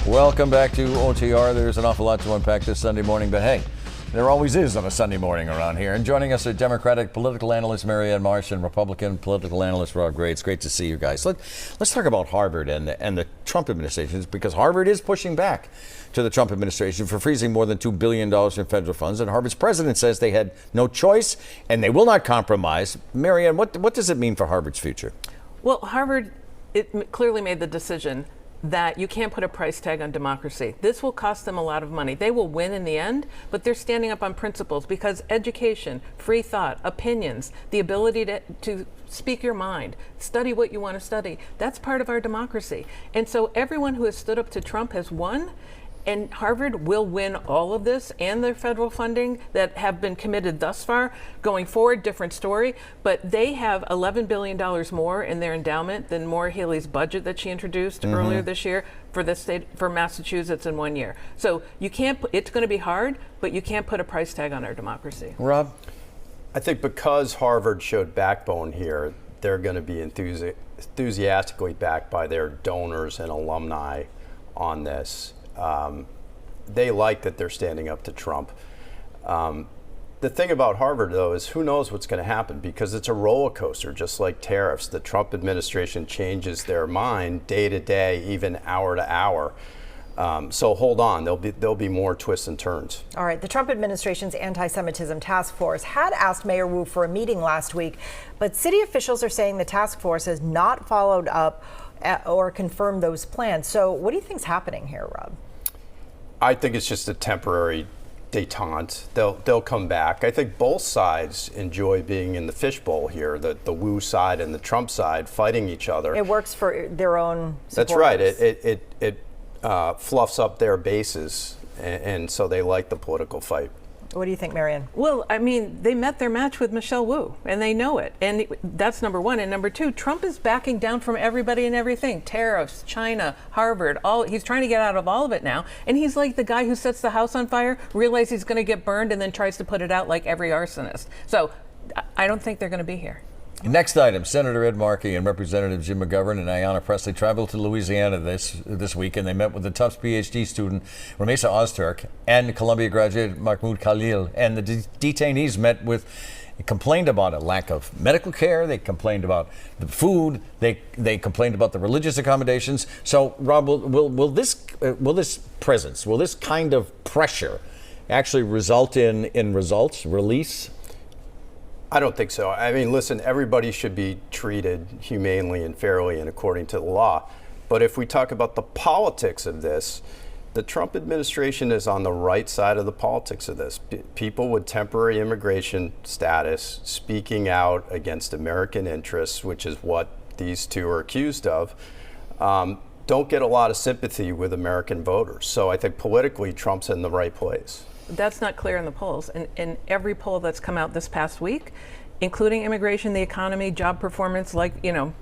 Welcome back to OTR. There's an awful lot to unpack this Sunday morning, but hey, there always is on a Sunday morning around here. And joining us are Democratic political analyst Marianne Marsh and Republican political analyst Rob Gray. It's great to see you guys. Let's talk about Harvard and the Trump administration, because Harvard is pushing back to the Trump administration for freezing more than $2 billion in federal funds. And Harvard's president says they had no choice and they will not compromise. Marianne, what does it mean for Harvard's future? Well, Harvard clearly made the decision that you can't put a price tag on democracy. This will cost them a lot of money. They will win in the end, but they're standing up on principles because education, free thought, opinions, the ability to speak your mind, study what you want to study, that's part of our democracy. And so everyone who has stood up to Trump has won. And Harvard will win all of this and their federal funding that have been committed thus far. Going forward, different story. But they have $11 billion more in their endowment than Maura Healey's budget that she introduced earlier this year for the state, for Massachusetts in 1 year. So you can't. It's going to be hard, but you can't put a price tag on our democracy. Rob? I think because Harvard showed backbone here, they're going to be enthusiastically backed by their donors and alumni on this. They like that they're standing up to Trump. The thing about Harvard, though, is who knows what's going to happen, because it's a roller coaster, just like tariffs. The Trump administration changes their mind day to day, even hour to hour. So hold on, there'll be more twists and turns. All right, the Trump administration's anti-Semitism task force had asked Mayor Wu for a meeting last week, but city officials are saying the task force has not followed up or confirmed those plans. So what do you think's happening here, Rob? I think it's just a temporary detente. They'll come back. I think both sides enjoy being in the fishbowl here, the Wu side and the Trump side fighting each other. It works for their own supporters. That's right. It fluffs up their bases, and so they like the political fight. What do you think, Marianne? Well, I mean, they met their match with Michelle Wu, and they know it. And that's number one. And number two, Trump is backing down from everybody and everything. Tariffs, China, Harvard, he's trying to get out of all of it now. And he's like the guy who sets the house on fire, realizes he's going to get burned, and then tries to put it out like every arsonist. So I don't think they're going to be here. Next item, Senator Ed Markey and Representative Jim McGovern and Ayanna Pressley traveled to Louisiana this week, and they met with the Tufts PhD student Ramesa Ozturk and Columbia graduate Mahmoud Khalil. And the detainees complained about a lack of medical care. They complained about the food. They complained about the religious accommodations. So, Rob, will this presence, will this kind of pressure actually result in results, release? I don't think so. I mean, listen, everybody should be treated humanely and fairly and according to the law. But if we talk about the politics of this, the Trump administration is on the right side of the politics of this. People with temporary immigration status speaking out against American interests, which is what these two are accused of, don't get a lot of sympathy with American voters. So I think politically, Trump's in the right place. That's not clear in the polls. And in every poll that's come out this past week, including immigration, the economy, job performance,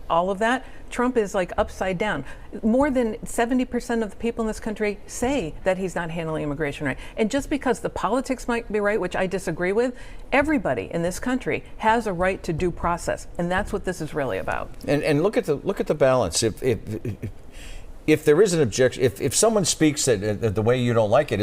all of that, Trump is like upside down. More than 70% of the people in this country say that he's not handling immigration right. And just because the politics might be right, which I disagree with, everybody in this country has a right to due process. And that's what this is really about. And look at the balance. If there is an objection, if someone speaks the way you don't like it,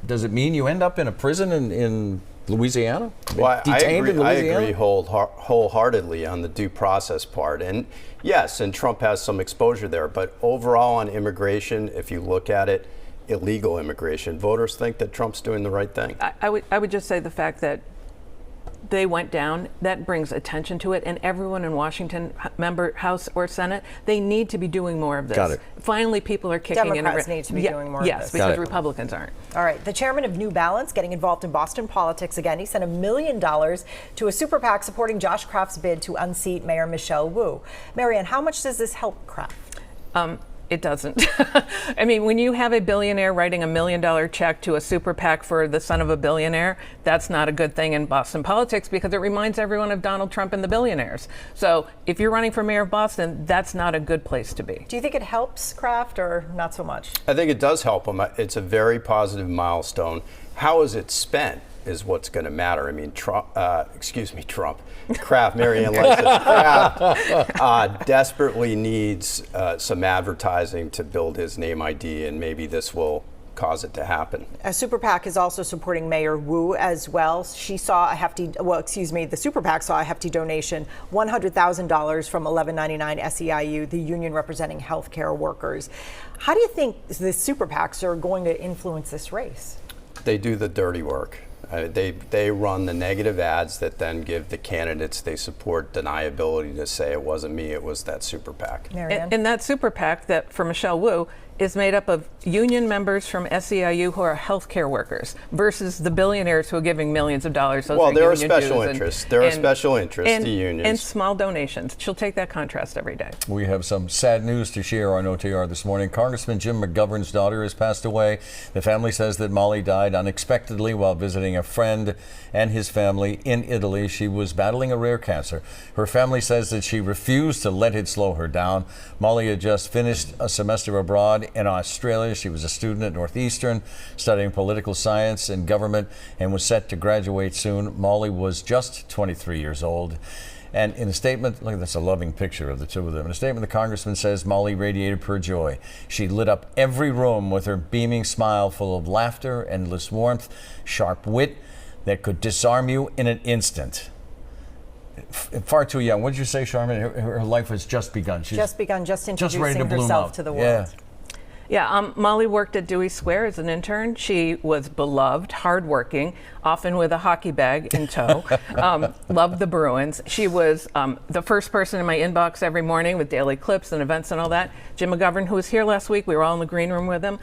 does it mean you end up in a prison in Louisiana? Well, Detained in Louisiana? I agree wholeheartedly on the due process part. And yes, and Trump has some exposure there. But overall on immigration, if you look at it, illegal immigration, voters think that Trump's doing the right thing. I would just say the fact that they went down, that brings attention to it, and everyone in Washington, member, House or Senate, they need to be doing more of this. Got it. People are kicking in. Democrats need to be doing more of this. Yes, because Republicans aren't. All right, the chairman of New Balance getting involved in Boston politics again. He sent $1 million to a super PAC supporting Josh Kraft's bid to unseat Mayor Michelle Wu. Marianne, how much does this help Kraft? It doesn't. I mean, when you have a billionaire writing $1 million check to a super PAC for the son of a billionaire, that's not a good thing in Boston politics because it reminds everyone of Donald Trump and the billionaires. So if you're running for mayor of Boston, that's not a good place to be. Do you think it helps Kraft or not so much? I think it does help him. It's a very positive milestone. How is it spent? is what's going to matter. I mean, Kraft, Marianne Lysa, Kraft desperately needs some advertising to build his name ID, and maybe this will cause it to happen. A super PAC is also supporting Mayor Wu as well. She saw a hefty, the super PAC saw a hefty donation, $100,000 from 1199 SEIU, the union representing healthcare workers. How do you think the super PACs are going to influence this race? They do the dirty work. They run the negative ads that then give the candidates they support deniability to say it wasn't me, it was that super PAC. Marianne? And that super PAC that for Michelle Wu is made up of union members from SEIU who are healthcare workers versus the billionaires who are giving millions of dollars. Those Well, are there are union special dues interests. There are special interests, the unions. And small donations. She'll take that contrast every day. We have some sad news to share on OTR this morning. Congressman Jim McGovern's daughter has passed away. The family says that Molly died unexpectedly while visiting a friend and his family in Italy. She was battling a rare cancer. Her family says that she refused to let it slow her down. Molly had just finished a semester abroad in Australia. She was a student at Northeastern studying political science and government and was set to graduate soon. Molly was just 23 years old. And in a statement, look, that's a loving picture of the two of them. In a statement, the congressman says Molly radiated pure joy. She lit up every room with her beaming smile full of laughter, endless warmth, sharp wit that could disarm you in an instant. Far too young. What did you say, Charmin? Her life has just begun. She's just ready to introducing bloom herself out. to the world. Yeah. Yeah, Molly worked at Dewey Square as an intern. She was beloved, hardworking, often with a hockey bag in tow. Loved the Bruins. She was the first person in my inbox every morning with daily clips and events and all that. Jim McGovern, who was here last week, we were all in the green room with him.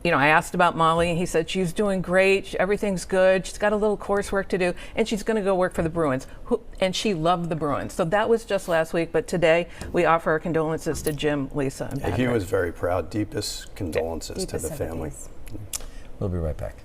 You know, I asked about Molly, and he said she's doing great. Everything's good. She's got a little coursework to do, and she's going to go work for the Bruins. And she loved the Bruins. So that was just last week. But today, we offer our condolences to Jim, Lisa, and Patrick. He was very proud. Deepest condolences to the family. sympathies. We'll be right back.